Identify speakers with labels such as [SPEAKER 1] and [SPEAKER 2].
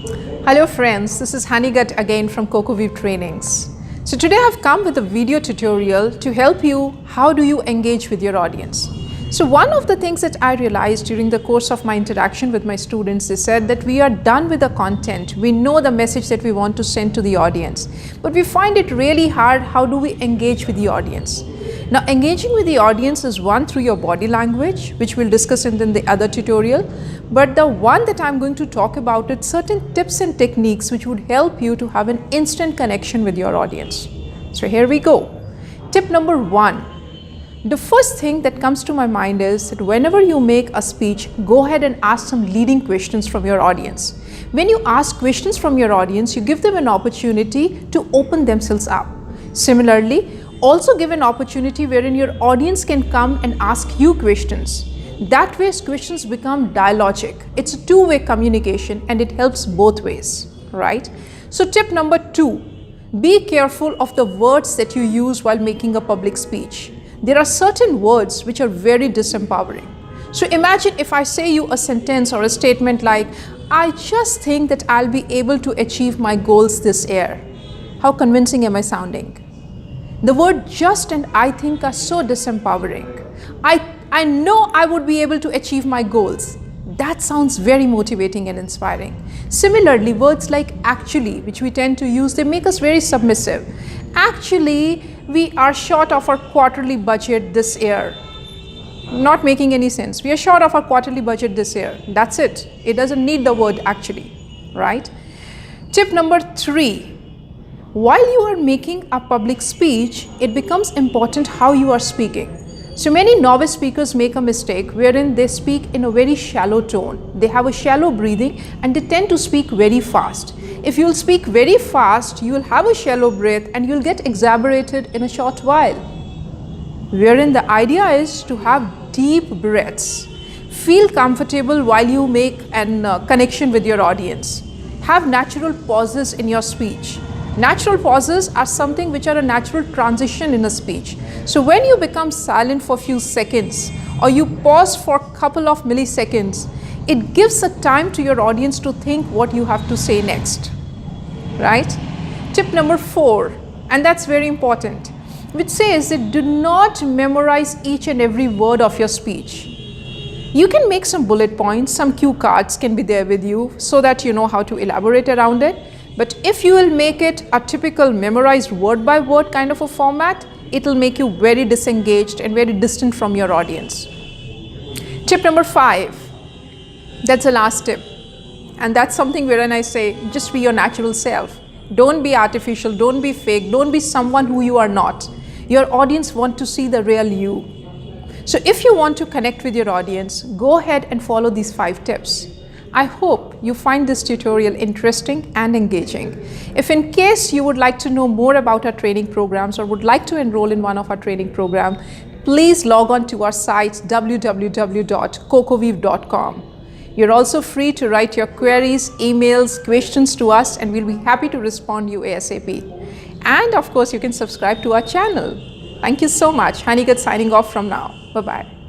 [SPEAKER 1] Hello friends, this is Hanigat again from CocoWeave Trainings. So today I've come with a video tutorial to help you how do you engage with your audience. So one of the things that I realized during the course of my interaction with my students, they said that we are done with the content. We know the message that we want to send to the audience, but we find it really hard. How do we engage with the audience? Now, engaging with the audience is one through your body language, which we'll discuss in the other tutorial. But the one that I'm going to talk about is certain tips and techniques which would help you to have an instant connection with your audience. So here we go. Tip number one. The first thing that comes to my mind is that whenever you make a speech, go ahead and ask some leading questions from your audience. When you ask questions from your audience, you give them an opportunity to open themselves up. Similarly, also give an opportunity wherein your audience can come and ask you questions. That way, questions become dialogic. It's a two-way communication and it helps both ways, right? So tip number two, be careful of the words that you use while making a public speech. There are certain words which are very disempowering. So imagine if I say you a sentence or a statement like, I just think that I'll be able to achieve my goals this year. How convincing am I sounding? The word just and I think are so disempowering. I know I would be able to achieve my goals. That sounds very motivating and inspiring. Similarly, words like actually, which we tend to use, they make us very submissive. Actually, we are short of our quarterly budget this year. Not making any sense. We are short of our quarterly budget this year. That's it. It doesn't need the word actually, right? Tip number three. While you are making a public speech, it becomes important how you are speaking. So many novice speakers make a mistake wherein they speak in a very shallow tone. They have a shallow breathing and they tend to speak very fast. If you'll speak very fast, you'll have a shallow breath and you'll get exasperated in a short while. Wherein the idea is to have deep breaths. Feel comfortable while you make a connection with your audience. Have natural pauses in your speech. Natural pauses are something which are a natural transition in a speech. So when you become silent for a few seconds or you pause for a couple of milliseconds, it gives a time to your audience to think what you have to say next, right? Tip number four, and that's very important, which says that do not memorize each and every word of your speech. You can make some bullet points, some cue cards can be there with you so that you know how to elaborate around it. But if you will make it a typical memorized word by word kind of a format, it will make you very disengaged and very distant from your audience. Tip number five, that's the last tip. And that's something wherein I say, just be your natural self. Don't be artificial, don't be fake, don't be someone who you are not. Your audience want to see the real you. So if you want to connect with your audience, go ahead and follow these 5 tips. I hope you find this tutorial interesting and engaging. If in case you would like to know more about our training programs or would like to enroll in one of our training programs, please log on to our site www.cocoweave.com. You're also free to write your queries, emails, questions to us and we'll be happy to respond to you ASAP. And of course, you can subscribe to our channel. Thank you so much. Hanigat signing off from now. Bye-bye.